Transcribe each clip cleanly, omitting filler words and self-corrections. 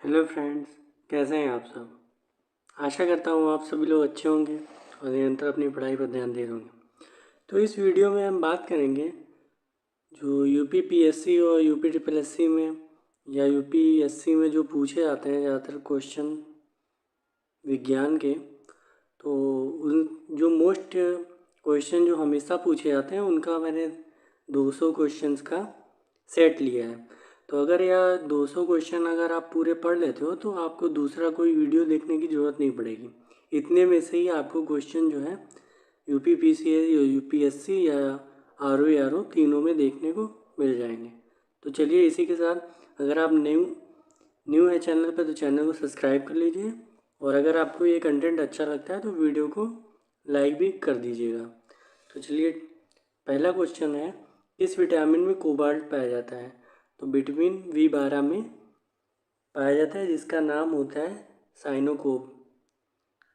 Hello friends, कैसे हैं आप सब। आशा करता हूँ आप सभी लोग अच्छे होंगे और निरंतर अपनी पढ़ाई पर ध्यान दे रहे होंगे। तो इस वीडियो में हम बात करेंगे जो यूपी पीएससी और यूपी ट्रिपल एससी में या यूपीएससी में जो पूछे जाते हैं ज़्यादातर क्वेश्चन विज्ञान के। तो उन जो मोस्ट क्वेश्चन जो हमेशा पूछे जाते हैं उनका मैंने 200 क्वेश्चंस का सेट लिया है। तो अगर यह 200 क्वेश्चन अगर आप पूरे पढ़ लेते हो तो आपको दूसरा कोई वीडियो देखने की ज़रूरत नहीं पड़ेगी। इतने में से ही आपको क्वेश्चन जो है यूपी पीसीएस या यूपीएससी या आरओ तीनों में देखने को मिल जाएंगे। तो चलिए इसी के साथ अगर आप न्यू है चैनल पर तो चैनल को सब्सक्राइब कर लीजिए और अगर आपको ये कंटेंट अच्छा लगता है तो वीडियो को लाइक भी कर दीजिएगा। तो चलिए पहला क्वेश्चन है, किस विटामिन में कोबाल्ट पाया जाता है। तो विटामिन B12 में पाया जाता है जिसका नाम होता है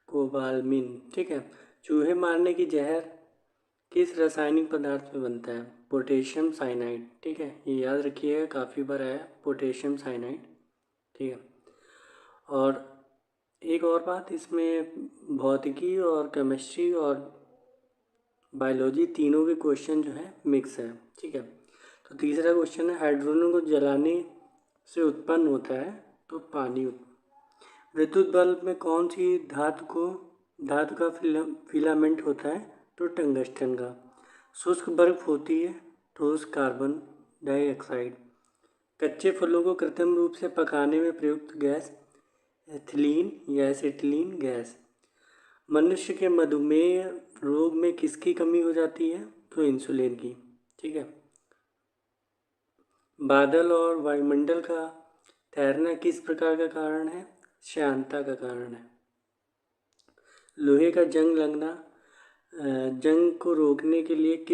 कोबालमिन। ठीक है। चूहे मारने की जहर किस रासायनिक पदार्थ में बनता है। Potassium cyanide. ठीक है, ये याद रखिएगा, काफ़ी बार आया पोटेशियम साइनाइड। ठीक है। और एक और बात, इसमें भौतिकी और केमिस्ट्री और बायोलॉजी तीनों के क्वेश्चन जो है मिक्स है। ठीक है। तो तीसरा क्वेश्चन है, हाइड्रोजन को जलाने से उत्पन्न होता है तो पानी। विद्युत बल्ब में कौन सी धातु का फिलामेंट होता है तो टंगस्टन का। शुष्क बर्फ होती है ठोस कार्बन डाइऑक्साइड। कच्चे फलों को कृत्रिम रूप से पकाने में प्रयुक्त गैस एथिलीन या एसिटिलीन गैस। मनुष्य के मधुमेह रोग में किसकी कमी हो जाती है तो इंसुलिन की। ठीक है। बादल और वायुमंडल का तैरना किस प्रकार का कारण है, श्यानता का कारण है। लोहे का जंग लगना जंग को रोकने के लिए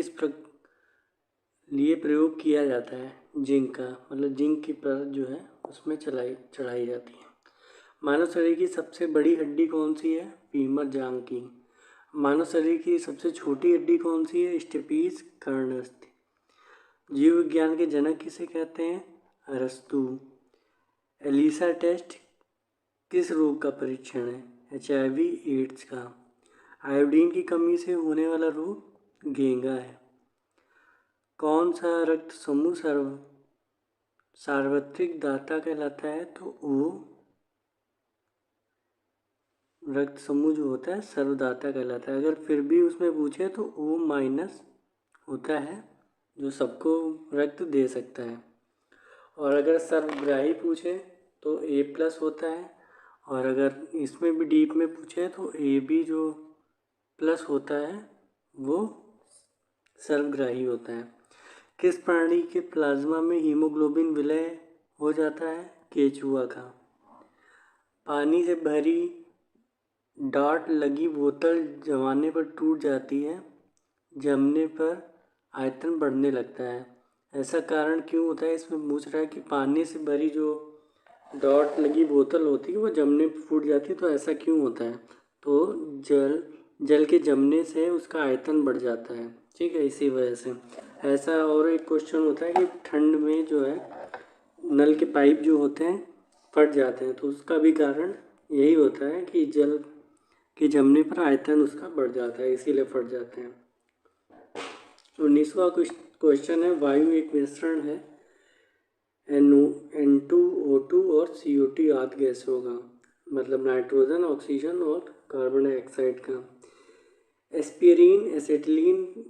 लिए प्रयोग किया जाता है, जिंक का, मतलब जिंक की परत जो है उसमें चढ़ाई जाती है। मानव शरीर की सबसे बड़ी हड्डी कौन सी है, फीमर जांग की। मानव शरीर की सबसे छोटी हड्डी कौन सी है, स्टेपीज कर्णस्थ। जीव विज्ञान के जनक किसे कहते हैं, अरस्तु। एलिसा टेस्ट किस रोग का परीक्षण है, HIV एड्स का। आयोडीन की कमी से होने वाला रोग घेंगा है। कौन सा रक्त समूह सार्वत्रिक दाता कहलाता है तो O रक्त समूह जो होता है सर्वदाता कहलाता है। अगर फिर भी उसमें पूछे तो O- होता है जो सबको रक्त दे सकता है। और अगर सर्वग्राही पूछे तो A+ होता है। और अगर इसमें भी डीप में पूछे तो AB जो प्लस होता है वो सर्वग्राही होता है। किस प्राणी के प्लाज्मा में हीमोग्लोबिन विलय हो जाता है, केचुआ का। पानी से भरी डाट लगी बोतल जमाने पर टूट जाती है, जमने पर आयतन बढ़ने लगता है। ऐसा कारण क्यों होता है, इसमें पूछ रहा है कि पानी से भरी जो डॉट लगी बोतल होती है वो जमने पर फूट जाती है, तो ऐसा क्यों होता है। तो जल के जमने से उसका आयतन बढ़ जाता है। ठीक है, इसी वजह से ऐसा। और एक क्वेश्चन होता है कि ठंड में जो है नल के पाइप जो होते हैं फट जाते हैं, तो उसका भी कारण यही होता है कि जल के जमने पर आयतन उसका बढ़ जाता है, इसीलिए फट जाते हैं। 19वां क्वेश्चन है, वायु एक मिश्रण है N2O2 और CO2 आदि गैसों का, मतलब नाइट्रोजन, ऑक्सीजन और कार्बन डाइऑक्साइड का। एस्पिरिन, एसिटिलीन,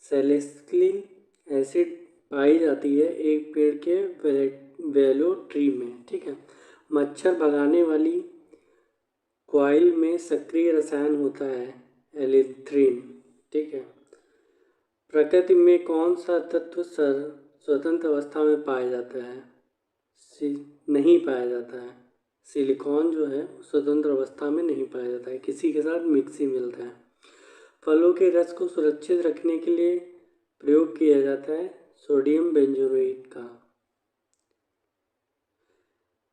सैलिसिलिक एसिड पाई जाती है एक पेड़ के वेलो ट्री में। ठीक है। मच्छर भगाने वाली कॉइल में सक्रिय रसायन होता है एलिथ्रीन। ठीक है। प्रकृति में कौन सा तत्व स्वतंत्र अवस्था में पाया जाता है, नहीं पाया जाता है। सिलिकॉन जो है स्वतंत्र अवस्था में नहीं पाया जाता है, किसी के साथ मिक्स ही मिलता है। फलों के रस को सुरक्षित रखने के लिए प्रयोग किया जाता है सोडियम बेंजोएट का।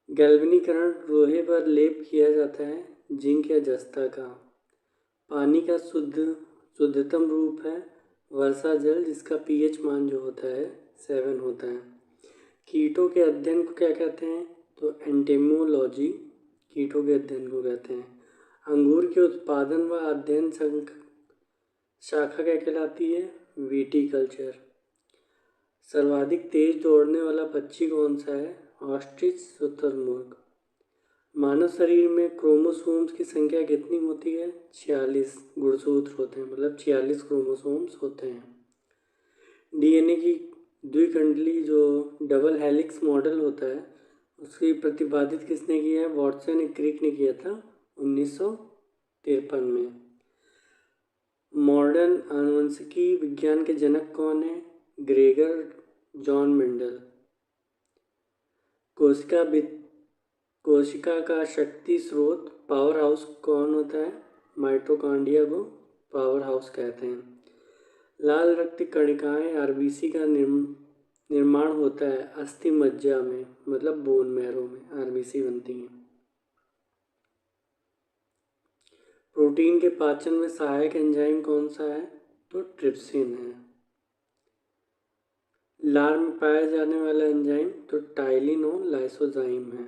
गैल्वेनीकरण लोहे पर लेप किया जाता है जिंक या जस्ता का। पानी का शुद्धतम रूप है वर्षा जल, जिसका pH मान जो होता है 7 होता है। कीटों के अध्ययन को क्या कहते हैं? तो एंटेमोलॉजी कीटों के अध्ययन को कहते हैं। अंगूर के उत्पादन व अध्ययन शाखा क्या कहलाती है? विटीकल्चर। सर्वाधिक तेज दौड़ने वाला पक्षी कौन सा है? ऑस्ट्रिच शुतुरमुर्ग। मानव शरीर में क्रोमोसोम्स की संख्या कितनी होती है? 46 गुणसूत्र होते हैं, मतलब 46 क्रोमोसोम्स होते हैं। डीएनए की द्विकंडली जो डबल हेलिक्स मॉडल होता है उसकी प्रतिपादित किसने किया है? वॉटसन और क्रिक ने किया था 1953 में। मॉडर्न आनुवंशिकी विज्ञान के जनक कौन है? Gregor John Mendel. कोशिका का शक्ति स्रोत पावर हाउस कौन होता है? माइटोकॉन्ड्रिया को पावर हाउस कहते हैं। लाल रक्त कणिकाएं आरबीसी का निर्माण होता है अस्थि मज्जा में, मतलब बोन मैरो में आरबीसी बनती हैं। प्रोटीन के पाचन में सहायक एंजाइम कौन सा है? तो ट्रिप्सिन है। लार में पाया जाने वाला एंजाइम तो टाइलिन और लाइसोजाइम है।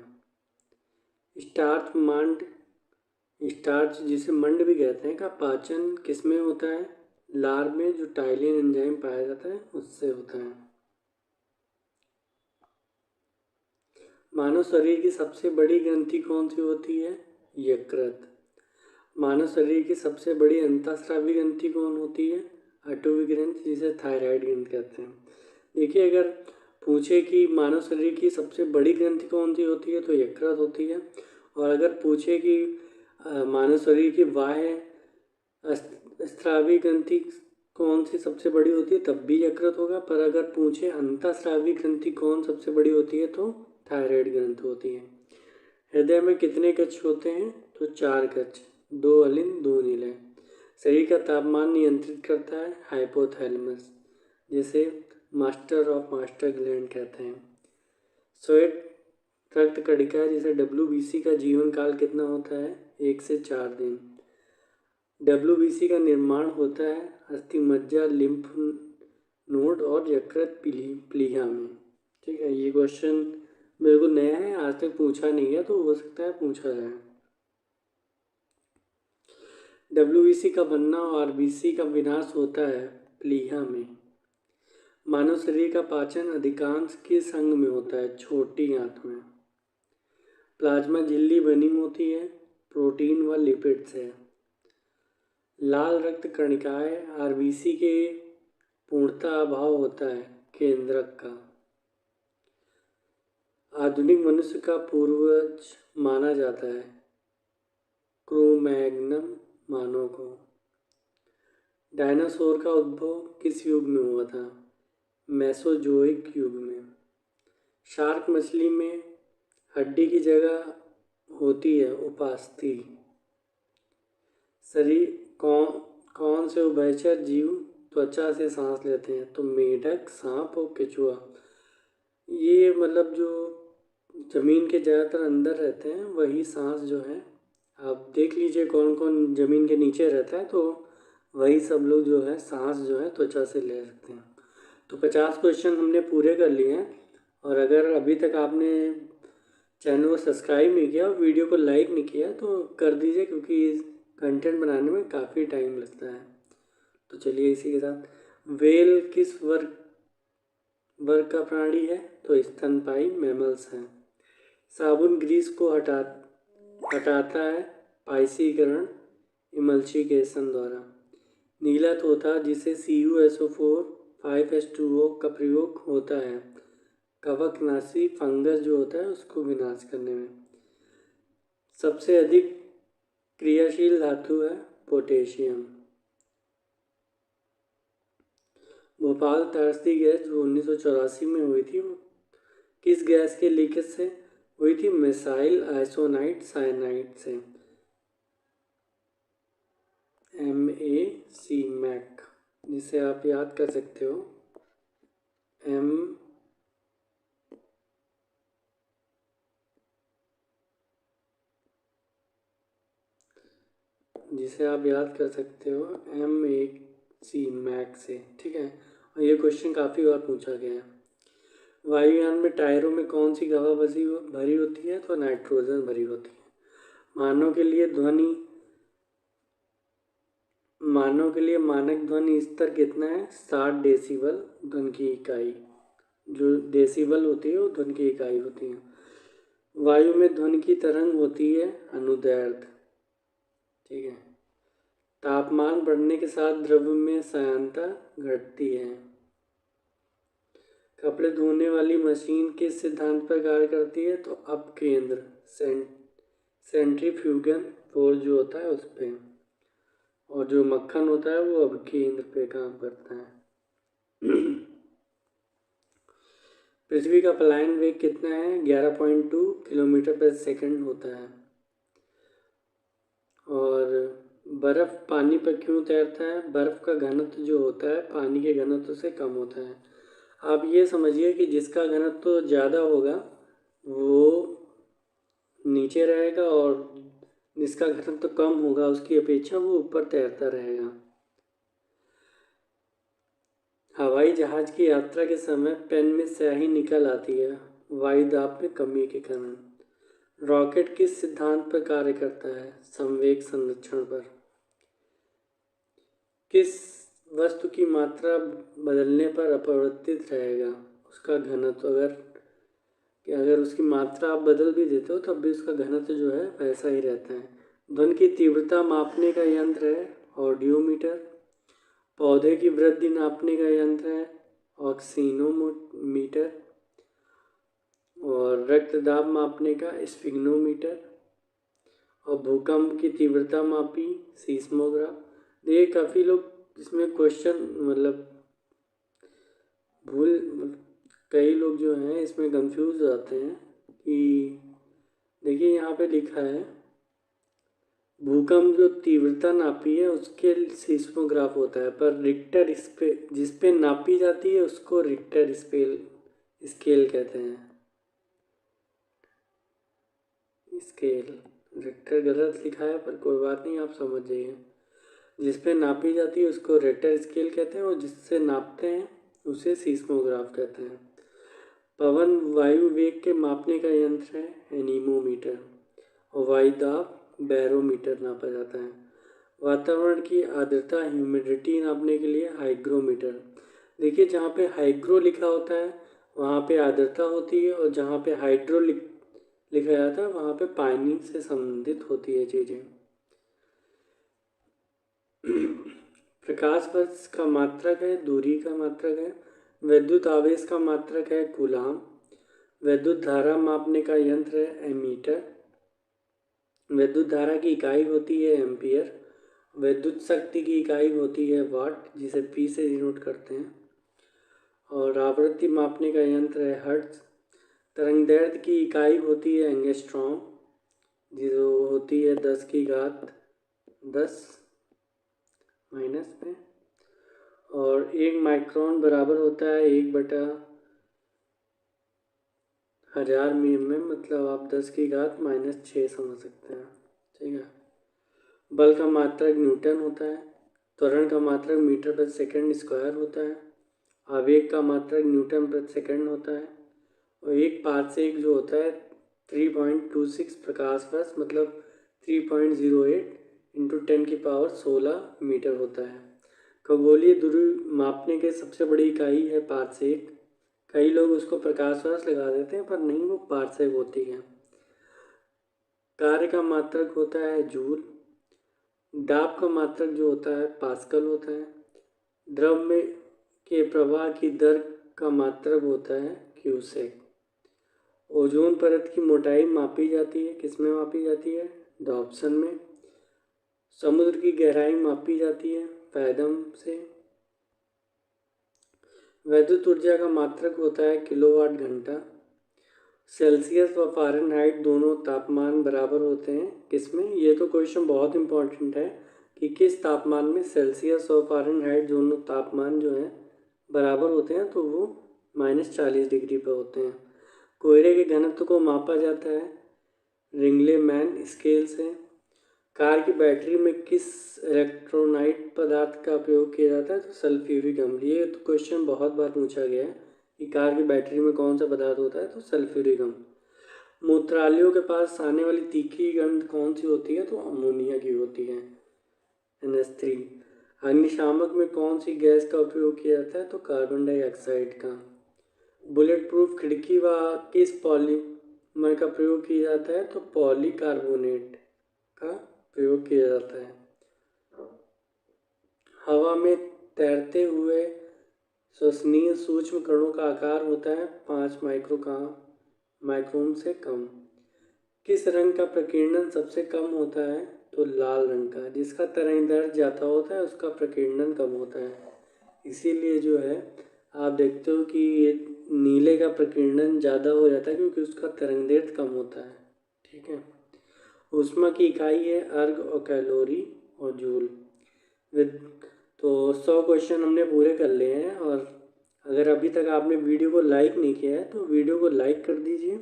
स्टार्च जिसे मंड भी कहते हैं का पाचन किसमें होता है? लार में जो टाइलिन एंजाइम पाया जाता है उससे होता है। मानव शरीर की सबसे बड़ी ग्रंथि कौन सी होती है? यकृत। मानव शरीर की सबसे बड़ी अंतःस्रावी ग्रंथि कौन होती है? अटोवी ग्रंथि, जिसे थायराइड ग्रंथि कहते हैं। देखिए, अगर पूछे कि मानव शरीर की सबसे बड़ी ग्रंथि कौन सी होती है तो यकृत होती है। और अगर पूछे कि मानव शरीर की बाह्य स्रावी ग्रंथि कौन सी सबसे बड़ी होती है तब भी यकृत होगा। पर अगर पूछे अंतःस्रावी ग्रंथि कौन सबसे बड़ी होती है तो थायराइड ग्रंथि होती है। हृदय में कितने कक्ष होते हैं? तो 4 कक्ष, 2 अलिंद 2 नीले। शरीर का तापमान नियंत्रित करता है हाइपोथैलेमस, जिसे मास्टर ऑफ मास्टर ग्लैंड कहते हैं। श्वेत रक्त कणिका जिसे WBC का जीवन काल कितना होता है? 1 से 4 दिन। WBC का निर्माण होता है अस्थि मज्जा, लिम्फ नोड और यकृत प्लीहा में। ठीक है, ये क्वेश्चन बिल्कुल नया है, आज तक पूछा नहीं है, तो हो सकता है पूछा जाए। WBC का बनना और RBC का विनाश होता है प्लीहा में। मानव शरीर का पाचन अधिकांश किस अंग में होता है? छोटी आंत में। प्लाज्मा झिल्ली बनी होती है प्रोटीन व लिपिड से। लाल रक्त कणिकाएं RBC के पूर्णता अभाव होता है केंद्रक का। आधुनिक मनुष्य का पूर्वज माना जाता है क्रो-मैग्नन मानव को। डायनासोर का उद्भव किस युग में हुआ था? मेसोजोइक युग में। शार्क मछली में हड्डी की जगह होती है उपास्थि। शरीर कौन से उभयचर जीव त्वचा से सांस लेते हैं? तो मेढक, सांप और केचुआ। ये मतलब जो ज़मीन के ज़्यादातर अंदर रहते हैं वही सांस जो है, आप देख लीजिए कौन कौन ज़मीन के नीचे रहता है, तो वही सब लोग जो है सांस जो है त्वचा से ले सकते हैं। तो 50 क्वेश्चन हमने पूरे कर लिए हैं। और अगर अभी तक आपने चैनल को सब्सक्राइब नहीं किया और वीडियो को लाइक नहीं किया तो कर दीजिए, क्योंकि कंटेंट बनाने में काफ़ी टाइम लगता है। तो चलिए इसी के साथ, वेल किस वर्ग का प्राणी है? तो स्तनपायी मैमल्स हैं। साबुन ग्रीस को हटाता है पाइसीकरण इमल्शिकेशन द्वारा। नीला तोता जिसे CuSO4 5H2O का प्रयोग होता है कवकनाशी फंगस जो होता है उसको विनाश करने में। सबसे अधिक क्रियाशील धातु है पोटेशियम। भोपाल त्रासदी गैस जो 1984 में हुई थी वो किस गैस के लीकेज से हुई थी? मिसाइल आइसोनाइट साइनाइड से। MAC, जिसे आप याद कर सकते हो MAC से। ठीक है, और ये क्वेश्चन काफ़ी बार पूछा गया है। वायुयान में टायरों में कौन सी हवा भरी होती है? तो नाइट्रोजन भरी होती है। मानव के लिए मानक ध्वनि स्तर कितना है? 60 डेसिबल ध्वनि की इकाई। जो डेसिबल होती है वो ध्वनि की इकाई होती है। वायु में ध्वनि की तरंग होती है अनुदैर्ध्य। ठीक है। तापमान बढ़ने के साथ द्रव्य में श्यानता घटती है। कपड़े धोने वाली मशीन किस सिद्धांत पर कार्य करती है? तो अपकेंद्र सेंट्रीफ्यूगल फोर्स जो होता है उस पे। और जो मक्खन होता है वो अपकेंद्र पे काम करता है। पृथ्वी का पलायन वेग कितना है? 11.2 किलोमीटर पर सेकंड होता है। और बर्फ पानी पर क्यों तैरता है? बर्फ का घनत्व जो होता है पानी के घनत्व से कम होता है। आप ये समझिए कि जिसका घनत्व ज़्यादा होगा वो नीचे रहेगा और जिसका घनत्व कम होगा उसकी अपेक्षा वो ऊपर तैरता रहेगा। हवाई जहाज की यात्रा के समय पेन में स्याही निकल आती है वायुदाब में कमी के कारण। रॉकेट किस सिद्धांत पर कार्य करता है? संवेग संरक्षण पर। किस वस्तु की मात्रा बदलने पर अपरिवर्तित रहेगा? उसका घनत्व। अगर उसकी मात्रा आप बदल भी देते हो तब भी उसका घनत्व जो है वैसा ही रहता है। ध्वनि की तीव्रता मापने का यंत्र है ऑडियोमीटर। पौधे की वृद्धि नापने का यंत्र है ऑक्सीनोमीटर। और रक्तदाब मापने का स्फिग्नोमीटर। और भूकंप की तीव्रता मापी सीस्मोग्राफ। देखिए काफ़ी लोग इसमें क्वेश्चन कई लोग जो हैं इसमें कंफ्यूज हो जाते हैं कि देखिए यहाँ पे लिखा है भूकंप जो तीव्रता नापी है उसके सीस्मोग्राफ होता है, पर रिक्टर जिस पे नापी जाती है उसको रिक्टर स्केल कहते हैं। स्केल रिक्टर गलत लिखा है पर कोई बात नहीं, आप समझ जाइए। जिस पे नापी जाती है उसको रिक्टर स्केल कहते हैं और जिससे नापते हैं उसे सीस्मोग्राफ कहते हैं। पवन वायु वेग के मापने का यंत्र है एनीमोमीटर। और वायुदाब बैरोमीटर नापा जाता है। वातावरण की आर्द्रता ह्यूमिडिटी नापने के लिए हाइग्रोमीटर। देखिए जहाँ पे हाइग्रो लिखा होता है वहाँ पे आर्द्रता होती है और जहाँ पे हाइड्रो लिखा जाता है वहाँ पे पानी से संबंधित होती है चीज़ें। प्रकाश वर्ष का मात्रक है, दूरी का मात्रक है। विद्युत आवेश का मात्रक है कूलाम। विद्युत धारा मापने का यंत्र है एमीटर। विद्युत धारा की इकाई होती है एम्पियर। विद्युत शक्ति की इकाई होती है वाट, जिसे पी से डिनोट करते हैं। और आवृत्ति मापने का यंत्र है हर्ट्ज। तरंगदैर्ध्य की इकाई होती है एंगस्ट्रॉम, जो होती है 10⁻10 माइनस में। और 1 माइक्रोन बराबर होता है 1/1000 mm, मतलब आप 10⁻⁻6 समझ सकते हैं। ठीक है। बल का मात्रक न्यूटन होता है। त्वरण का मात्रक मीटर प्रति सेकंड स्क्वायर होता है। आवेग का मात्रक न्यूटन प्रति सेकंड होता है। और एक पारसेक जो होता है 3.26 प्रकाश वर्ष, मतलब 3.08 × 10⁻16 मीटर होता है। खगोलीय दूरी मापने की सबसे बड़ी इकाई है पारसेक। कई लोग उसको प्रकाश वर्ष लगा देते हैं पर नहीं, वो पारसेक होती है। कार्य का मात्रक होता है जूल। दाब का मात्रक जो होता है पास्कल होता है। द्रव में के प्रवाह की दर का मात्रक होता है क्यूसेक। ओजोन परत की मोटाई मापी जाती है, किसमें मापी जाती है? डॉप्सन में। समुद्र की गहराई मापी जाती है फैदम से। विद्युत ऊर्जा का मात्रक होता है किलोवाट घंटा। सेल्सियस व फ़ारेनहाइट दोनों तापमान बराबर होते हैं, किसमें? ये तो क्वेश्चन बहुत इंपॉर्टेंट है कि किस तापमान में सेल्सियस और फ़ारेनहाइट दोनों तापमान जो हैं बराबर होते हैं, तो वो -40 डिग्री पर होते हैं। कोयले के घनत्व को मापा जाता है रिंगले मैन स्केल से। कार की बैटरी में किस इलेक्ट्रोलाइट पदार्थ का उपयोग किया जाता है? तो सल्फ्यूरिक अम्ल। ये तो क्वेश्चन बहुत बार पूछा गया है कि कार की बैटरी में कौन सा पदार्थ होता है, तो सल्फ्यूरिक अम्ल। मूत्रालयों के पास आने वाली तीखी गंध कौन सी होती है, तो अमोनिया की होती है, NH3। अग्निशामक में कौन सी गैस का उपयोग किया जाता है, तो कार्बन डाइऑक्साइड का। बुलेट प्रूफ खिड़की व किस पॉलीमर का प्रयोग किया जाता है, तो पॉलीकार्बोनेट का प्रयोग किया जाता है। हवा में तैरते हुए श्वसनीय सूक्ष्म कणों का आकार होता है 5 माइक्रोन से कम। किस रंग का प्रकीर्णन सबसे कम होता है, तो लाल रंग का। जिसका तरंगदैर्घ्य ज़्यादा होता है उसका प्रकीर्णन कम होता है। इसीलिए जो है आप देखते हो कि ये नीले का प्रकीर्णन ज़्यादा हो जाता है क्योंकि उसका तरंगदैर्घ्य कम होता है। ठीक है। ऊष्मा की इकाई है अर्ग और कैलोरी और जूल। तो 100 क्वेश्चन हमने पूरे कर लिए हैं। और अगर अभी तक आपने वीडियो को लाइक नहीं किया है तो वीडियो को लाइक कर दीजिए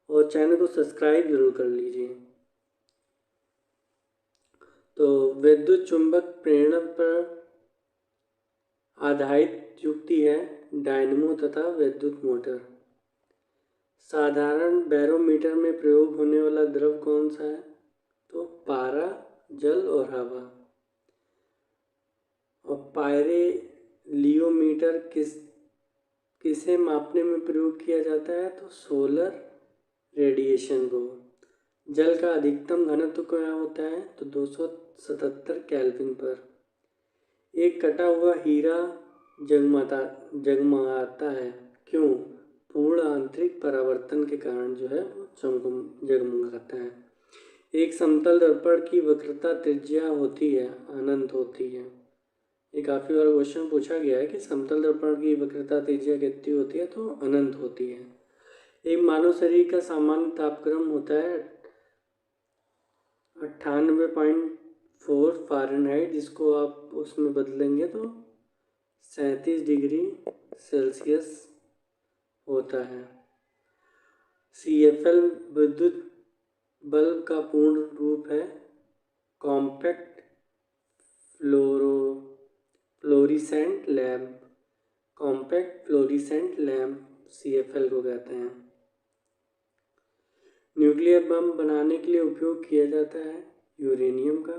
और चैनल को सब्सक्राइब जरूर कर लीजिए। तो विद्युत चुंबक प्रेरण पर आधारित युक्ति है डायनमो तथा विद्युत मोटर। साधारण बैरोमीटर में प्रयोग होने वाला द्रव कौन सा है, तो पारा, जल और हवा। और पायरेलियोमीटर किसे मापने में प्रयोग किया जाता है, तो सोलर रेडिएशन को। जल का अधिकतम घनत्व क्या होता है, तो 277 केल्विन पर। एक कटा हुआ हीरा जगमगाता है, क्यों, पूर्ण आंतरिक परावर्तन के कारण जो है वो जगमगाता है। एक समतल दर्पण की वक्रता त्रिज्या होती है, अनंत होती है। ये काफ़ी बार क्वेश्चन पूछा गया है कि समतल दर्पण की वक्रता त्रिज्या कितनी होती है, तो अनंत होती है। एक मानव शरीर का सामान्य तापक्रम होता है 98.4 फ़ारेनहाइट, जिसको आप उसमें बदलेंगे तो 37 डिग्री सेल्सियस होता है। CFL विद्युत बल्ब का पूर्ण रूप है compact fluorescent lamp. Compact fluorescent lamp CFL को कहते हैं। न्यूक्लियर बम बनाने के लिए उपयोग किया जाता है यूरेनियम का।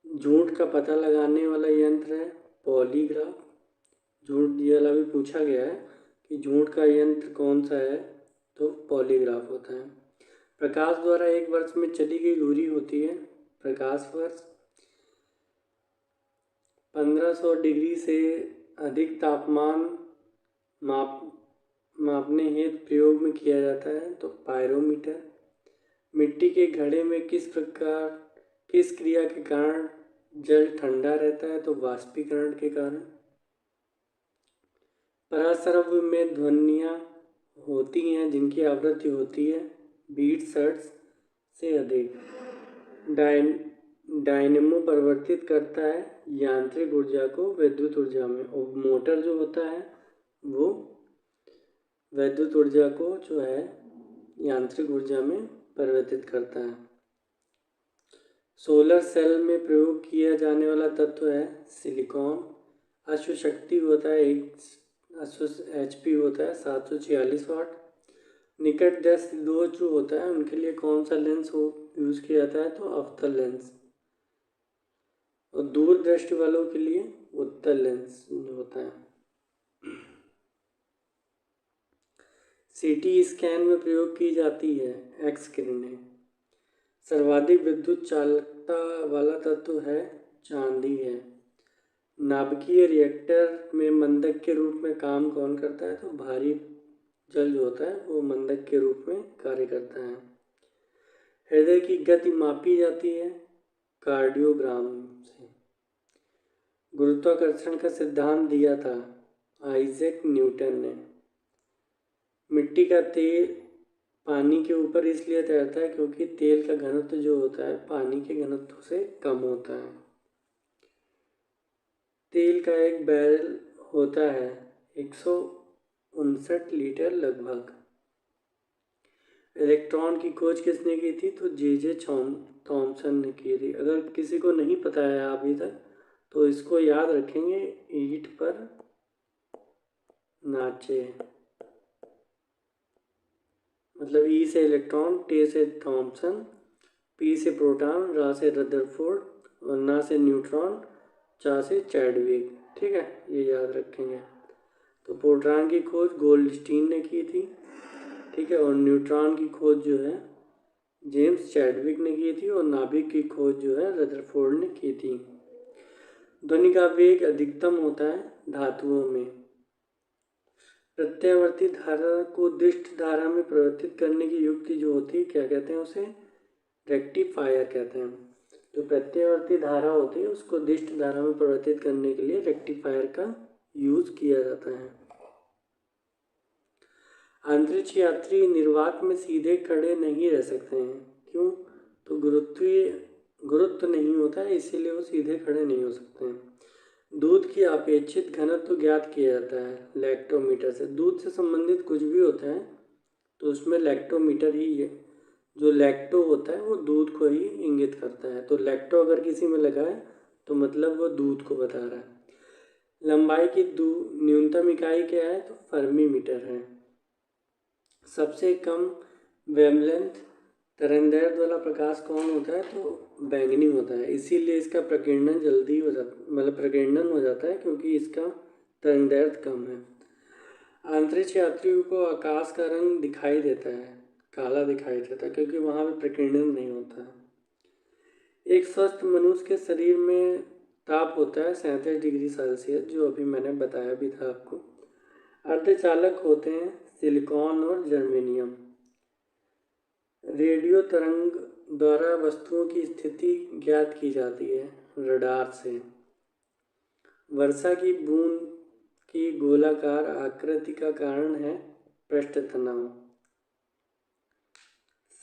झूठ का पता लगाने वाला यंत्र है पॉलीग्राफ। झूठ ये वाला भी पूछा गया है कि झूठ का यंत्र कौन सा है, तो पॉलीग्राफ होता है। प्रकाश द्वारा एक वर्ष में चली गई दूरी होती है प्रकाश वर्ष। 1500 डिग्री से अधिक तापमान मापने हेतु प्रयोग में किया जाता है, तो पायरोमीटर। मिट्टी के घड़े में किस क्रिया के कारण जल ठंडा रहता है, तो वाष्पीकरण के कारण। परासरब में ध्वनियाँ होती हैं जिनकी आवृत्ति होती है बीट्स हर्ट्ज से अधिक। डायनेमो परिवर्तित करता है यांत्रिक ऊर्जा को विद्युत ऊर्जा में, और मोटर जो होता है वो विद्युत ऊर्जा को जो है यांत्रिक ऊर्जा में परिवर्तित करता है। सोलर सेल में प्रयोग किया जाने वाला तत्व है सिलिकॉन। अश्व शक्ति होता है HP होता है 746 वाट। निकट दृष्टि दोष जो होता है उनके लिए कौन सा लेंस यूज़ किया जाता है, तो अवतल लेंस। और दूर दृष्टि वालों के लिए उत्तल लेंस होता है। CT स्कैन में प्रयोग की जाती है एक्स किरणें। सर्वाधिक विद्युत चालकता वाला तत्व है चांदी है। नाभिकीय रिएक्टर में मंदक के रूप में काम कौन करता है, तो भारी जल जो होता है वो मंदक के रूप में कार्य करता है। हृदय की गति मापी जाती है कार्डियोग्राम से। गुरुत्वाकर्षण का सिद्धांत दिया था आइजैक न्यूटन ने। मिट्टी का तेल पानी के ऊपर इसलिए तैरता है क्योंकि तेल का घनत्व जो होता है पानी के घनत्व से कम होता है। तेल का एक बैरल होता है 159 लीटर लगभग। इलेक्ट्रॉन की खोज किसने की थी, तो J.J. थॉमसन ने की थी। अगर किसी को नहीं पता है अभी तक तो इसको याद रखेंगे, ईंट पर नाचे, मतलब ई से इलेक्ट्रॉन, टे से थॉमसन, पी से प्रोटॉन, रा से रदरफोर्ड और ना से न्यूट्रॉन, चा से चैडविक। ठीक है, ये याद रखेंगे। तो प्रोटॉन की खोज गोल्डस्टीन ने की थी, ठीक है, और न्यूट्रॉन की खोज जो है जेम्स चैडविक ने की थी, और नाभिक की खोज जो है रदरफोर्ड ने की थी। ध्वनि का वेग अधिकतम होता है धातुओं में। प्रत्यावर्ती धारा को दिष्ट धारा में परिवर्तित करने की युक्ति जो होती है क्या कहते हैं उसे? रेक्टिफायर कहते हैं। जो प्रत्यावर्ती धारा होती है उसको दिष्ट धारा में परिवर्तित करने के लिए रेक्टिफायर का यूज किया जाता है। अंतरिक्ष यात्री निर्वात में सीधे खड़े नहीं रह सकते हैं। क्यों? तो गुरुत्व नहीं होता है, इसीलिए वो सीधे खड़े नहीं हो सकते हैं। दूध की अपेक्षित घनत्व ज्ञात किया जाता है लैक्टोमीटर से। दूध से संबंधित कुछ भी होता है तो उसमें लैक्टोमीटर ही है। जो लैक्टो होता है वो दूध को ही इंगित करता है, तो लैक्टो अगर किसी में लगा है तो मतलब वो दूध को बता रहा है। लंबाई की न्यूनतम इकाई क्या है? तो फर्मी मीटर है। सबसे कम वेवलेंथ तरंगदैर्ध्य वाला प्रकाश कौन होता है? तो बैंगनी होता है, इसीलिए इसका प्रकीर्णन जल्दी हो जाता, मतलब प्रकीर्णन हो जाता है क्योंकि इसका तरंगदैर्ध्य कम है। अंतरिक्ष यात्रियों को आकाश का रंग दिखाई देता है, काला दिखाई देता है क्योंकि वहाँ पे प्रकीर्णन नहीं होता है। एक स्वस्थ मनुष्य के शरीर में ताप होता है 37 डिग्री सेल्सियस, जो अभी मैंने बताया भी था आपको। अर्धचालक होते हैं सिलिकॉन और जर्मेनियम। रेडियो तरंग द्वारा वस्तुओं की स्थिति ज्ञात की जाती है रडार से। वर्षा की बूंद की गोलाकार आकृति का कारण है पृष्ठ तनाव।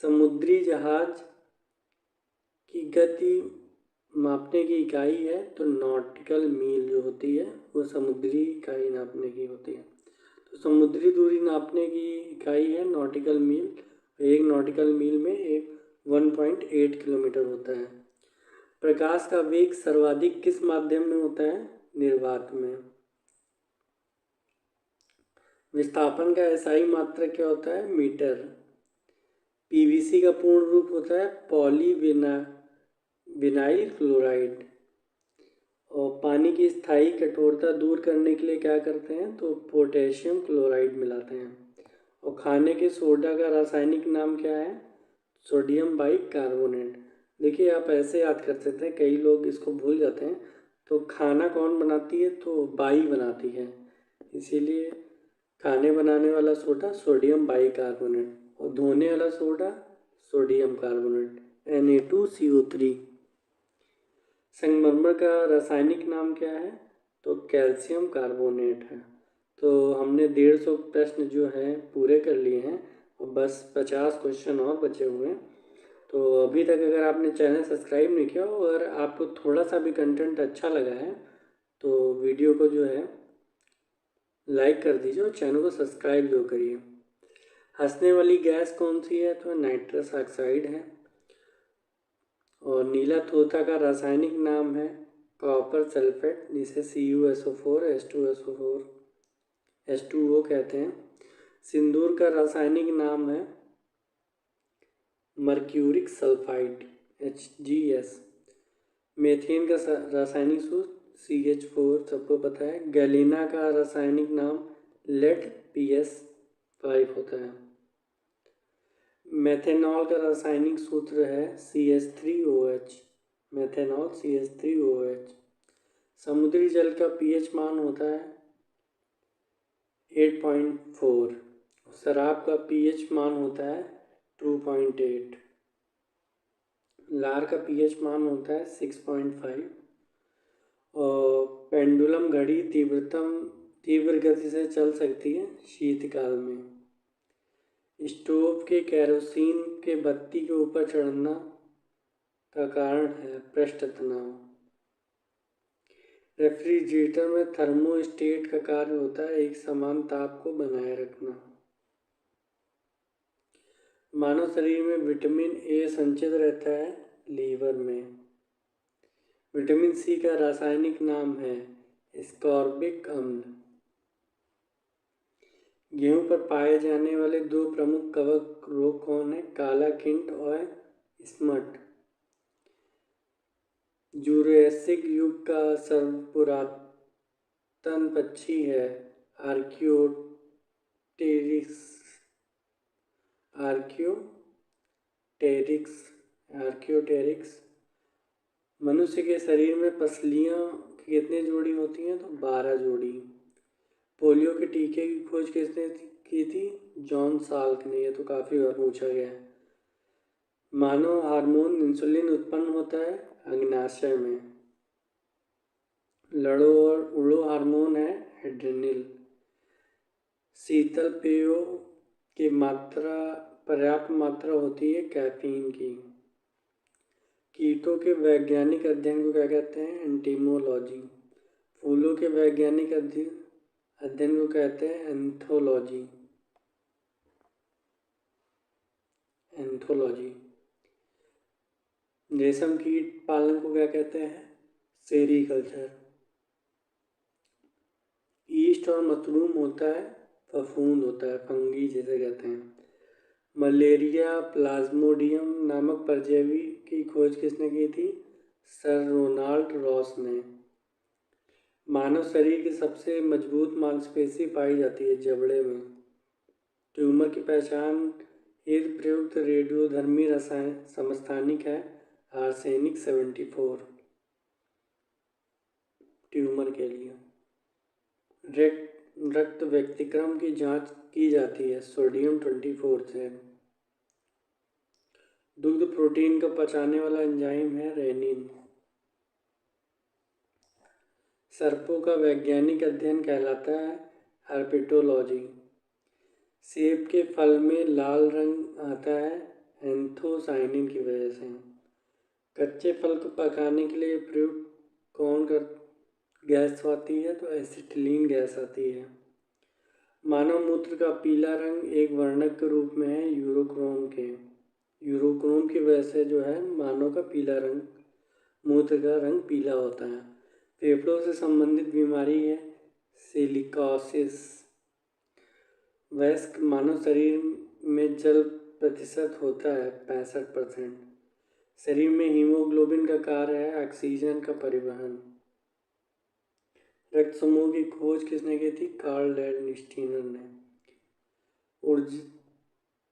समुद्री जहाज की गति मापने की इकाई है तो नॉटिकल मील जो होती है वो समुद्री इकाई नापने की होती है। तो समुद्री दूरी नापने की इकाई है नॉटिकल मील। एक नॉटिकल मील में 1.8 किलोमीटर होता है। प्रकाश का वेग सर्वाधिक किस माध्यम में होता है? निर्वात में। विस्थापन का एसआई मात्रक क्या होता है? मीटर। पीवीसी का पूर्ण रूप होता है पॉलीविनाइल क्लोराइड। और पानी की स्थायी कठोरता दूर करने के लिए क्या करते हैं? तो पोटेशियम क्लोराइड मिलाते हैं। और खाने के सोडा का रासायनिक नाम क्या है? Sodium bicarbonate. देखिए आप ऐसे याद कर सकते हैं, कई लोग इसको भूल जाते हैं। तो खाना कौन बनाती है? तो बाई बनाती है, इसीलिए खाने बनाने वाला सोडा सोडियम बाइकार्बोनेट, और धोने वाला सोडा सोडियम कार्बोनेट Na2CO3। संगमरमर का रासायनिक नाम क्या है? तो कैल्शियम कार्बोनेट है। तो हमने 150 प्रश्न जो हैं पूरे कर लिए हैं और बस 50 क्वेश्चन और बचे हुए हैं। तो अभी तक अगर आपने चैनल सब्सक्राइब नहीं किया हो और आपको थोड़ा सा भी कंटेंट अच्छा लगा है तो वीडियो को जो है लाइक कर दीजिए और चैनल को सब्सक्राइब जो करिए। हंसने वाली गैस कौन सी है? तो नाइट्रस ऑक्साइड है। और नीला तोता का रासायनिक नाम है कॉपर सल्फेट, जिसे CuSO4 H2O कहते हैं। सिंदूर का रासायनिक नाम है मर्क्यूरिक सल्फाइड HgS। मेथेन का रासायनिक सूत्र CH4 सबको पता है। गैलीना का रासायनिक नाम लेड PS5 होता है। मेथेनॉल का रासायनिक सूत्र है CH3OH, मेथेनॉल CH3OH। समुद्री जल का pH मान होता है 8.4। शराब का pH मान होता है 2.8। लार का pH मान होता है 6.5। और पेंडुलम घड़ी तीव्र गति से चल सकती है शीतकाल में। स्टोव के केरोसिन के बत्ती के ऊपर चढ़ना का कारण है पृष्ठ तनाव। रेफ्रिजरेटर में थर्मोस्टेट का कार्य होता है एक समान ताप को बनाए रखना। मानव शरीर में विटामिन ए संचित रहता है लीवर में। विटामिन सी का रासायनिक नाम है स्कॉर्बिक अम्ल। गेहूं पर पाए जाने वाले दो प्रमुख कवक रोग कौन है? काला कीट और स्मट। जुरासिक युग का सर्वपुरातन पक्षी है आर्कियोटेरिक्स। आर्कियोटेरिक्स। मनुष्य के शरीर में पसलियां कितनी जोड़ी होती हैं? तो 12 जोड़ी। पोलियो के टीके की खोज किसने की थी? जॉन साल्क ने। ये तो काफ़ी बार पूछा गया है। मानव हार्मोन इंसुलिन उत्पन्न होता है अग्नाशय में। लड़ो और उड़ो हार्मोन है एड्रेनल। शीतल पेयों की पर्याप्त मात्रा होती है कैफीन की। कीटों के वैज्ञानिक अध्ययन को क्या कहते हैं? एंटीमोलॉजी। फूलों के वैज्ञानिक अध्ययन को कहते हैं एंथोलॉजी। रेशम कीट पालन को क्या कहते हैं? सेरीकल्चर। ईस्ट और मशरूम होता है फफूंद होता है, फंगी जिसे कहते हैं। मलेरिया प्लाज्मोडियम नामक परजीवी की खोज किसने की थी? सर रोनाल्ड रॉस ने। मानव शरीर की सबसे मजबूत मांसपेशी पाई जाती है जबड़े में। ट्यूमर की पहचान हेतु प्रयुक्त रेडियोधर्मी रसायन समस्थानिक है आर्सेनिक 74 ट्यूमर के लिए। रक्त व्यतिक्रम की जांच की जाती है सोडियम 24 से। दुग्ध प्रोटीन को पचाने वाला एंजाइम है रेनिन। सर्पों का वैज्ञानिक अध्ययन कहलाता है हर्पेटोलॉजी। सेब के फल में लाल रंग आता है एंथोसाइनिन की वजह से। कच्चे फल को पकाने के लिए प्रयुक्त कौन कर गैस आती है? तो एसिटिलीन गैस आती है। मानव मूत्र का पीला रंग एक वर्णक के रूप में है यूरोक्रोम के। यूरोक्रोम की वजह से जो है मानव का पीला रंग, मूत्र का रंग पीला होता है। फेफड़ों से संबंधित बीमारी है सिलिकोसिस। वयस्क मानव शरीर में जल प्रतिशत होता है 65%। शरीर में हीमोग्लोबिन का कार्य है ऑक्सीजन का परिवहन। रक्त समूह की खोज किसने की थी? कार्ल लैंडस्टीनर ने।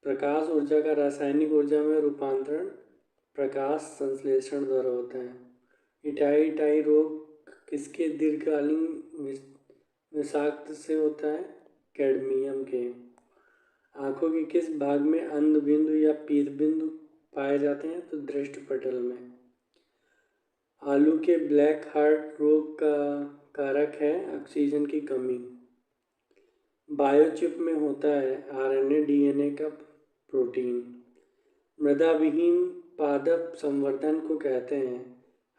प्रकाश ऊर्जा का रासायनिक ऊर्जा में रूपांतरण प्रकाश संश्लेषण द्वारा होता है। इटाई रोग किसके दीर्घकालीन विषाक्त से होता है? कैडमियम के। आँखों के किस भाग में अंध बिंदु या पीत बिंदु पाए जाते हैं? तो दृष्टिपटल में। आलू के ब्लैक हार्ट रोग का कारक है ऑक्सीजन की कमी। बायोचिप में होता है आरएनए डीएनए का प्रोटीन। मृदा विहीन पादप संवर्धन को कहते हैं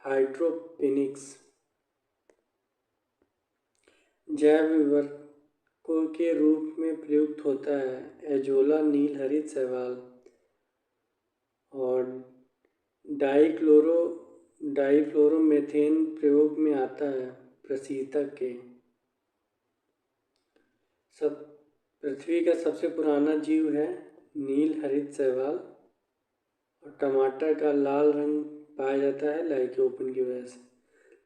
हाइड्रोपोनिक्स। जैव विवर्तकों के रूप में प्रयुक्त होता है एजोला नील हरित शैवाल। और डाइफ्लोरोमेथेन प्रयोग में आता है प्रशीतक के। पृथ्वी का सबसे पुराना जीव है नील हरित शैवाल। और टमाटर का लाल रंग पाया जाता है लाइकोपिन की वजह से।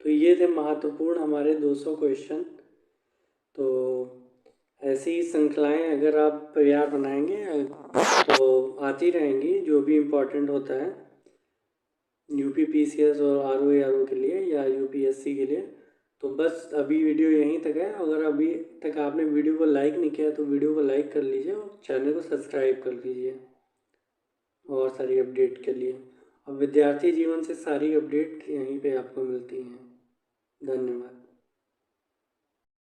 तो ये थे महत्वपूर्ण हमारे 200 क्वेश्चन। तो ऐसी ही श्रृंखलाएँ अगर आप तैयार बनाएंगे तो आती रहेंगी, जो भी इम्पोर्टेंट होता है यूपी पीसीएस और आरओ के लिए या यूपीएससी के लिए। तो बस अभी वीडियो यहीं तक है। अगर अभी तक आपने वीडियो को लाइक नहीं किया तो वीडियो को लाइक कर लीजिए और चैनल को सब्सक्राइब कर लीजिए और सारी अपडेट के लिए। और विद्यार्थी जीवन से सारी अपडेट यहीं पे आपको मिलती हैं। धन्यवाद।